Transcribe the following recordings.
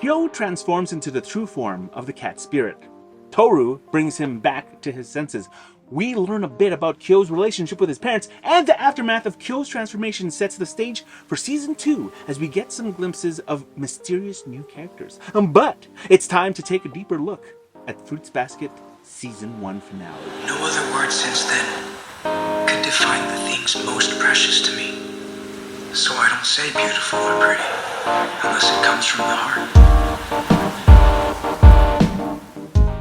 Kyo transforms into the true form of the cat spirit. Tohru brings him back to his senses. We learn a bit about Kyo's relationship with his parents, and the aftermath of Kyo's transformation sets the stage for Season 2 as we get some glimpses of mysterious new characters. But it's time to take a deeper look at FruitsBasket Season 1 finale. No other word since then could define the things most precious to me. So I don't say beautiful or pretty, unless it comes from the heart.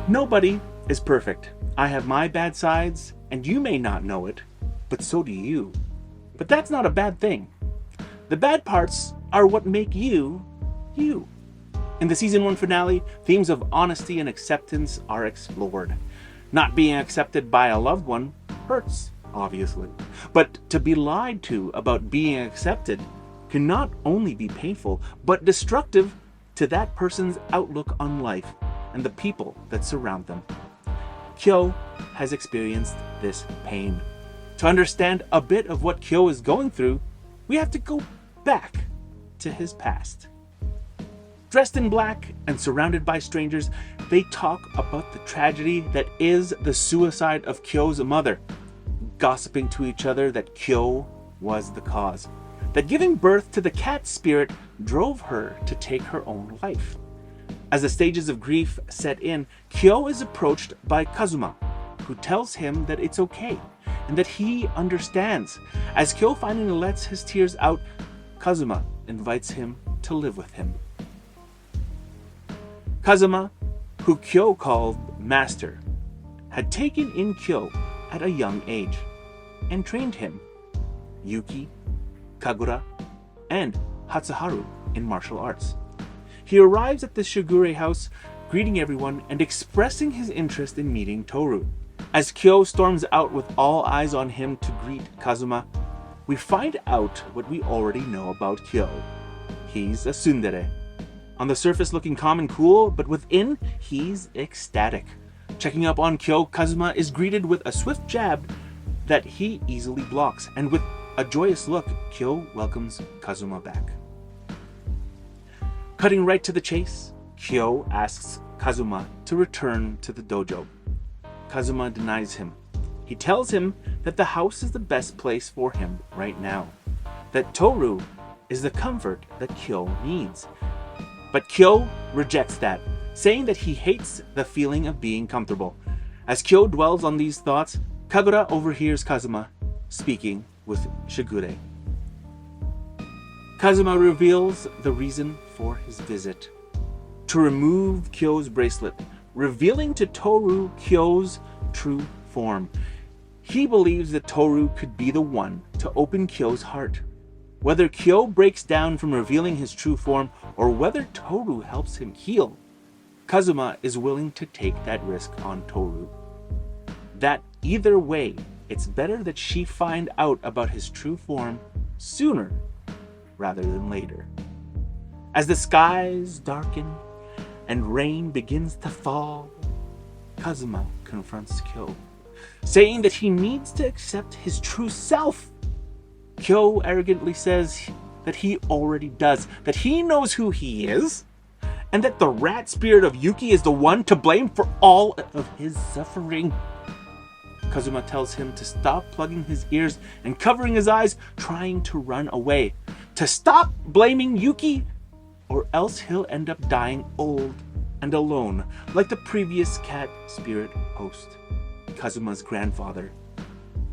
Nobody is perfect. I have my bad sides, and you may not know it, but so do you. But that's not a bad thing. The bad parts are what make you, you. In the Season 1 finale, themes of honesty and acceptance are explored. Not being accepted by a loved one hurts, obviously. But to be lied to about being accepted can not only be painful, but destructive to that person's outlook on life and the people that surround them. Kyo has experienced this pain. To understand a bit of what Kyo is going through, we have to go back to his past. Dressed in black and surrounded by strangers, they talk about the tragedy that is the suicide of Kyo's mother, gossiping to each other that Kyo was the cause, that giving birth to the cat spirit drove her to take her own life. As the stages of grief set in, Kyo is approached by Kazuma, who tells him that it's okay and that he understands. As Kyo finally lets his tears out, Kazuma invites him to live with him. Kazuma, who Kyo called Master, had taken in Kyo at a young age and trained him, Yuki, Kagura, and Hatsuharu in martial arts. He arrives at the Shigure house, greeting everyone and expressing his interest in meeting Tohru. As Kyo storms out with all eyes on him to greet Kazuma, we find out what we already know about Kyo. He's a tsundere. On the surface looking calm and cool, but within, he's ecstatic. Checking up on Kyo, Kazuma is greeted with a swift jab that he easily blocks, and with a joyous look, Kyo welcomes Kazuma back. Cutting right to the chase, Kyo asks Kazuma to return to the dojo. Kazuma denies him. He tells him that the house is the best place for him right now, that Tohru is the comfort that Kyo needs. But Kyo rejects that, saying that he hates the feeling of being comfortable. As Kyo dwells on these thoughts, Kagura overhears Kazuma speaking with Shigure. Kazuma reveals the reason for his visit: to remove Kyo's bracelet, revealing to Tohru Kyo's true form. He believes that Tohru could be the one to open Kyo's heart. Whether Kyo breaks down from revealing his true form, or whether Tohru helps him heal, Kazuma is willing to take that risk on Tohru. That either way, it's better that she find out about his true form sooner rather than later. As the skies darken and rain begins to fall, Kazuma confronts Kyo, saying that he needs to accept his true self. Kyo arrogantly says that he already does, that he knows who he is, and that the rat spirit of Yuki is the one to blame for all of his suffering. Kazuma tells him to stop plugging his ears and covering his eyes, trying to run away. To stop blaming Yuki, or else he'll end up dying old and alone, like the previous cat spirit host, Kazuma's grandfather.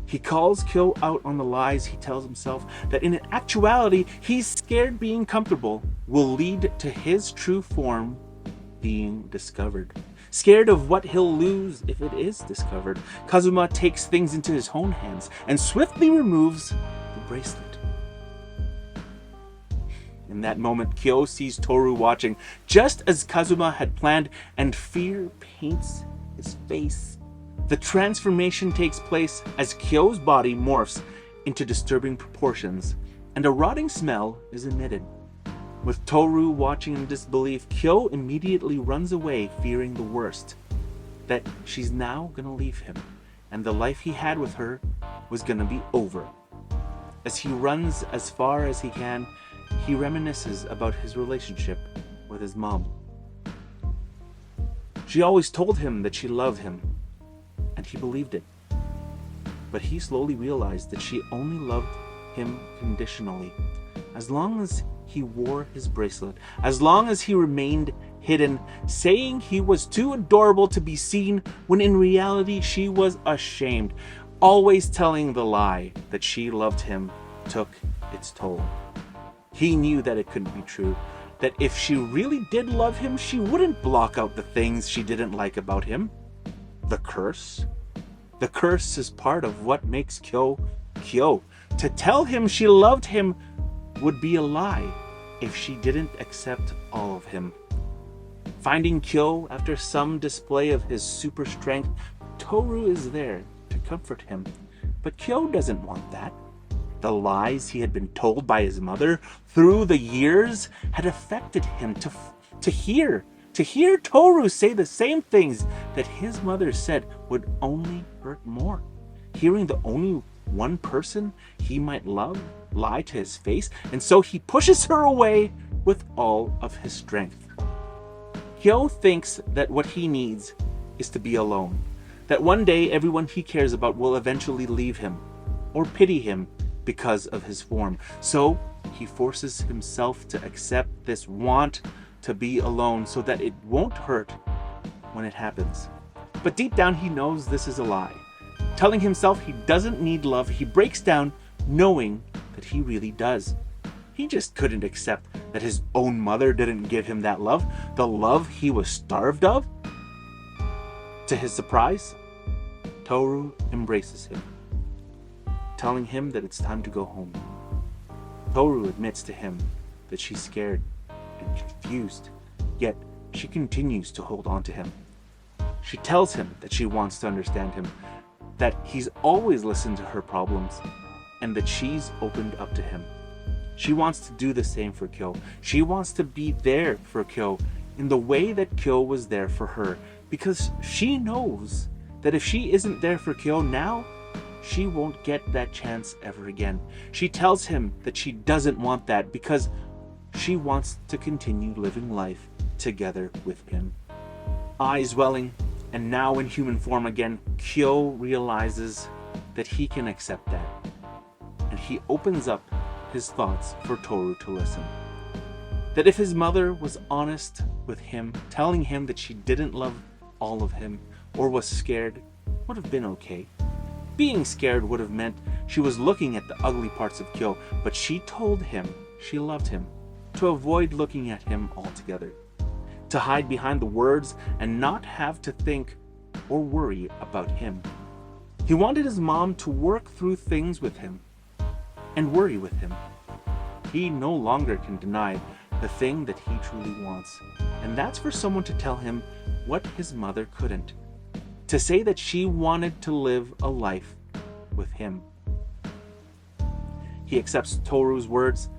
He calls Kyo out on the lies he tells himself, that in actuality, he's scared being comfortable will lead to his true form being discovered. Scared of what he'll lose if it is discovered, Kazuma takes things into his own hands and swiftly removes the bracelet. In that moment, Kyo sees Tohru watching, just as Kazuma had planned, and fear paints his face. The transformation takes place as Kyo's body morphs into disturbing proportions, and a rotting smell is emitted. With Tohru watching in disbelief, Kyo immediately runs away, fearing the worst, that she's now gonna leave him, and the life he had with her was gonna be over. As he runs as far as he can, he reminisces about his relationship with his mom. She always told him that she loved him, and he believed it. But he slowly realized that she only loved him conditionally. As long as he wore his bracelet, as long as he remained hidden, saying he was too adorable to be seen, when in reality she was ashamed. Always telling the lie that she loved him took its toll. He knew that it couldn't be true, that if she really did love him, she wouldn't block out the things she didn't like about him. The curse? The curse is part of what makes Kyo Kyo. To tell him she loved him would be a lie if she didn't accept all of him. Finding Kyo after some display of his super strength, Tohru is there to comfort him. But Kyo doesn't want that. The lies he had been told by his mother through the years had affected him to hear Tohru say the same things that his mother said would only hurt more. Hearing the only one person he might love lie to his face, and so he pushes her away with all of his strength. Kyo thinks that what he needs is to be alone, that one day everyone he cares about will eventually leave him or pity him because of his form. So he forces himself to accept this want to be alone so that it won't hurt when it happens. But deep down he knows this is a lie. Telling himself he doesn't need love, he breaks down knowing that he really does. He just couldn't accept that his own mother didn't give him that love, the love he was starved of. To his surprise, Tohru embraces him, telling him that it's time to go home. Tohru admits to him that she's scared and confused, yet she continues to hold on to him. She tells him that she wants to understand him, that he's always listened to her problems, and that she's opened up to him. She wants to do the same for Kyo. She wants to be there for Kyo in the way that Kyo was there for her, because she knows that if she isn't there for Kyo now, she won't get that chance ever again. She tells him that she doesn't want that because she wants to continue living life together with him. Eyes welling, and now in human form again, Kyo realizes that he can accept that. And he opens up his thoughts for Tohru to listen. That if his mother was honest with him, telling him that she didn't love all of him or was scared, would have been okay. Being scared would have meant she was looking at the ugly parts of Kyo, but she told him she loved him, to avoid looking at him altogether, to hide behind the words and not have to think or worry about him. He wanted his mom to work through things with him and worry with him. He no longer can deny the thing that he truly wants, and that's for someone to tell him what his mother couldn't, to say that she wanted to live a life with him. He accepts Tohru's words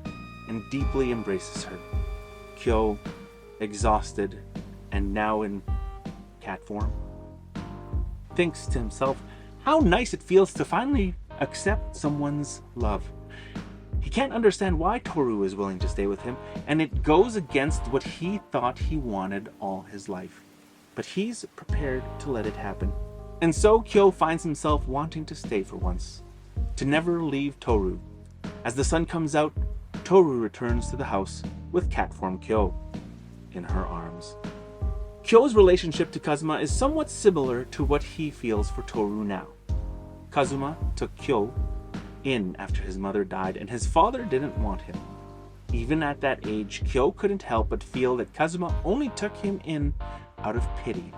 and deeply embraces her. Kyo, exhausted and now in cat form, thinks to himself how nice it feels to finally accept someone's love. He can't understand why Tohru is willing to stay with him, and it goes against what he thought he wanted all his life. But he's prepared to let it happen. And so Kyo finds himself wanting to stay for once, to never leave Tohru. As the sun comes out, Tohru returns to the house with cat form Kyo in her arms. Kyo's relationship to Kazuma is somewhat similar to what he feels for Tohru now. Kazuma took Kyo in after his mother died, and his father didn't want him. Even at that age, Kyo couldn't help but feel that Kazuma only took him in out of pity.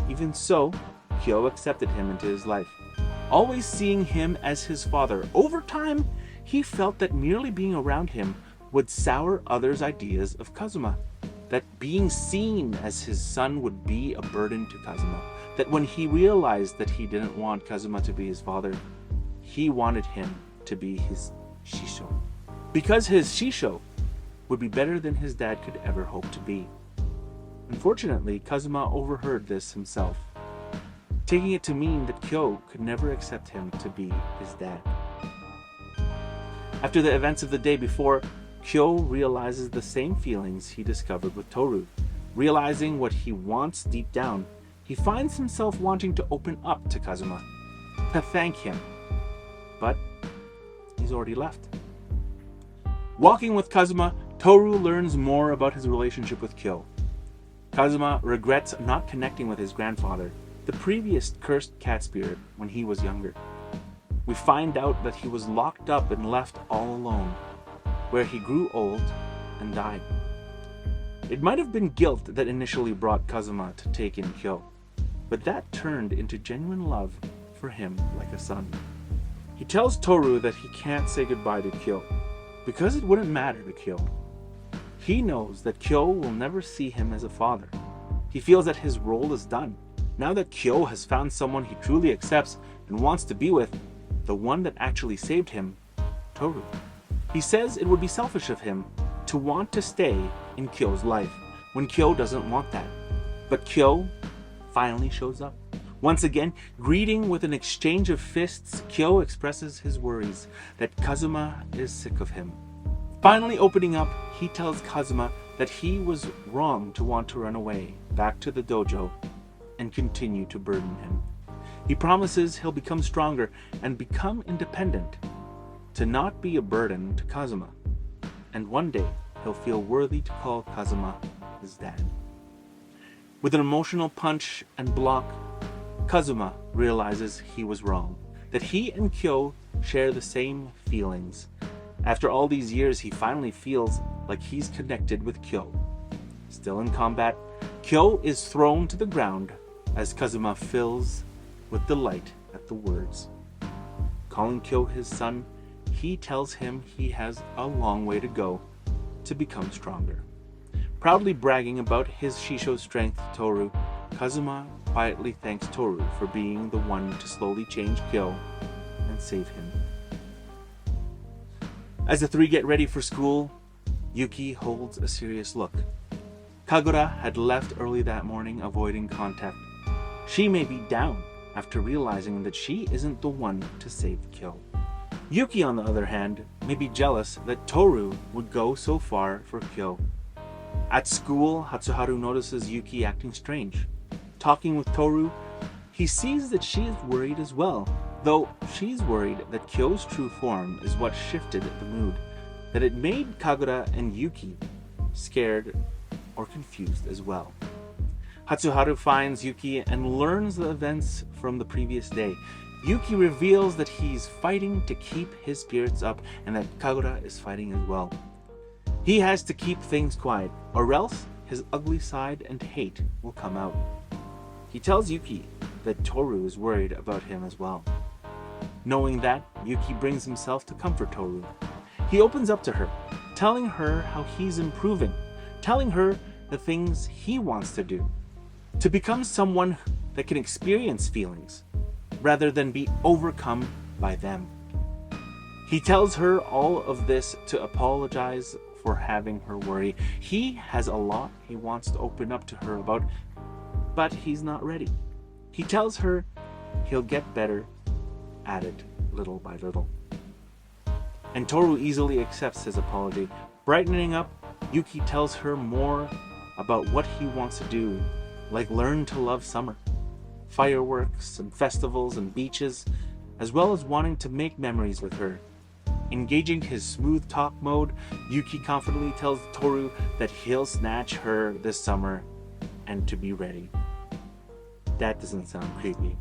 Even so, Kyo accepted him into his life, always seeing him as his father. Over time, he felt that merely being around him would sour others' ideas of Kazuma, that being seen as his son would be a burden to Kazuma, that when he realized that he didn't want Kazuma to be his father, he wanted him to be his shisho, because his shisho would be better than his dad could ever hope to be. Unfortunately, Kazuma overheard this himself, taking it to mean that Kyo could never accept him to be his dad. After the events of the day before, Kyo realizes the same feelings he discovered with Toru. Realizing what he wants deep down, he finds himself wanting to open up to Kazuma, to thank him. But he's already left. Walking with Kazuma, Toru learns more about his relationship with Kyo. Kazuma regrets not connecting with his grandfather, the previous cursed cat spirit, when he was younger. We find out that he was locked up and left all alone, where he grew old and died. It might have been guilt that initially brought Kazuma to take in Kyo, but that turned into genuine love for him like a son. He tells Toru that he can't say goodbye to Kyo, because it wouldn't matter to Kyo. He knows that Kyo will never see him as a father. He feels that his role is done. Now that Kyo has found someone he truly accepts and wants to be with, the one that actually saved him, Toru. He says it would be selfish of him to want to stay in Kyo's life when Kyo doesn't want that. But Kyo finally shows up. Once again, greeting with an exchange of fists, Kyo expresses his worries that Kazuma is sick of him. Finally opening up, he tells Kazuma that he was wrong to want to run away back to the dojo and continue to burden him. He promises he'll become stronger and become independent, to not be a burden to Kazuma. And one day, he'll feel worthy to call Kazuma his dad. With an emotional punch and block, Kazuma realizes he was wrong, that he and Kyo share the same feelings. After all these years, he finally feels like he's connected with Kyo. Still in combat, Kyo is thrown to the ground as Kazuma fills with delight at the words. Calling Kyo his son, he tells him he has a long way to go to become stronger. Proudly bragging about his Shisho strength to Toru, Kazuma quietly thanks Toru for being the one to slowly change Kyo and save him. As the three get ready for school, Yuki holds a serious look. Kagura had left early that morning, avoiding contact. She may be down after realizing that she isn't the one to save Kyo. Yuki, on the other hand, may be jealous that Toru would go so far for Kyo. At school, Hatsuharu notices Yuki acting strange. Talking with Toru, he sees that she is worried as well, though she's worried that Kyo's true form is what shifted the mood, that it made Kagura and Yuki scared or confused as well. Hatsuharu finds Yuki and learns the events from the previous day. Yuki reveals that he's fighting to keep his spirits up and that Kagura is fighting as well. He has to keep things quiet, or else his ugly side and hate will come out. He tells Yuki that Toru is worried about him as well. Knowing that, Yuki brings himself to comfort Toru. He opens up to her, telling her how he's improving, telling her the things he wants to do, to become someone that can experience feelings, rather than be overcome by them. He tells her all of this to apologize for having her worry. He has a lot he wants to open up to her about, but he's not ready. He tells her he'll get better at it little by little. And Toru easily accepts his apology. Brightening up, Yuki tells her more about what he wants to do, like learn to love summer, fireworks and festivals and beaches, as well as wanting to make memories with her. Engaging his smooth talk mode, Yuki confidently tells Toru that he'll snatch her this summer and to be ready. That doesn't sound creepy.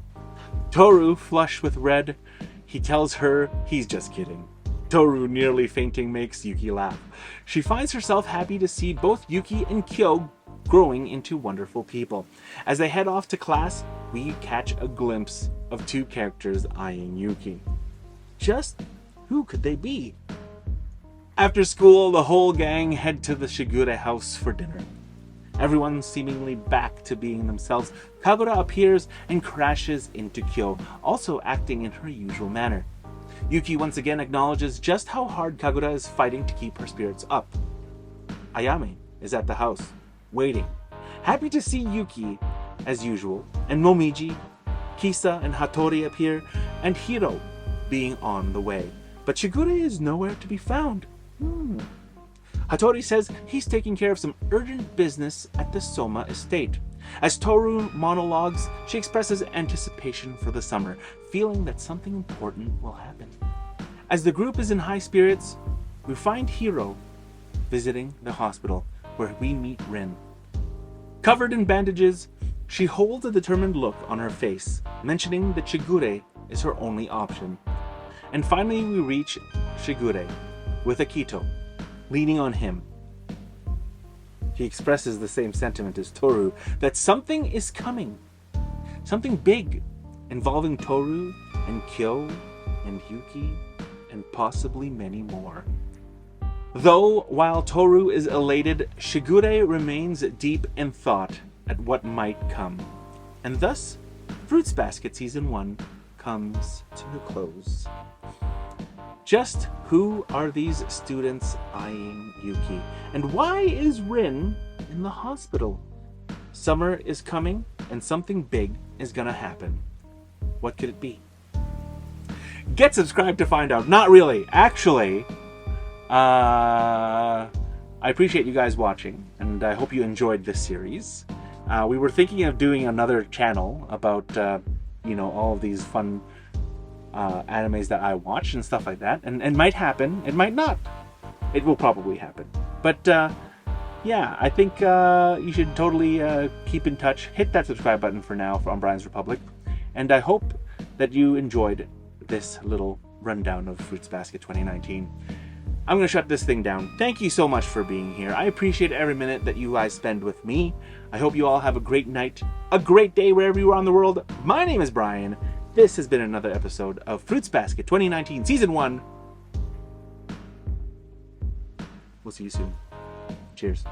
Toru, flushed with red, he tells her he's just kidding. Toru, nearly fainting, makes Yuki laugh. She finds herself happy to see both Yuki and Kyo growing into wonderful people. As they head off to class, we catch a glimpse of two characters eyeing Yuki. Just who could they be? After school, the whole gang head to the Shigure house for dinner. Everyone seemingly back to being themselves. Kagura appears and crashes into Kyo, also acting in her usual manner. Yuki once again acknowledges just how hard Kagura is fighting to keep her spirits up. Ayame is at the house, waiting, happy to see Yuki as usual, and Momiji, Kisa, and Hattori appear, and Hiro being on the way. But Shigure is nowhere to be found. Hattori says he's taking care of some urgent business at the Soma estate. As Toru monologues, she expresses anticipation for the summer, feeling that something important will happen. As the group is in high spirits, we find Hiro visiting the hospital, where we meet Rin. Covered in bandages, she holds a determined look on her face, mentioning that Shigure is her only option. And finally we reach Shigure, with Akito, leaning on him. He expresses the same sentiment as Toru, that something is coming. Something big, involving Toru and Kyo and Yuki, and possibly many more. Though, while Toru is elated, Shigure remains deep in thought at what might come. And thus, FruitsBasket Season 1 comes to a close. Just who are these students eyeing Yuki? And why is Rin in the hospital? Summer is coming, and something big is gonna happen. What could it be? Get subscribed to find out. Not really. Actually, I appreciate you guys watching, and I hope you enjoyed this series. We were thinking of doing another channel about, all of these fun animes that I watch and stuff like that. And it might happen. It might not. It will probably happen. But, yeah, I think you should totally keep in touch. Hit that subscribe button for now on Brian's Republic. And I hope that you enjoyed this little rundown of FruitsBasket 2019. I'm going to shut this thing down. Thank you so much for being here. I appreciate every minute that you guys spend with me. I hope you all have a great night, a great day wherever you are in the world. My name is Brian. This has been another episode of FruitsBasket 2019 Season 1. We'll see you soon. Cheers.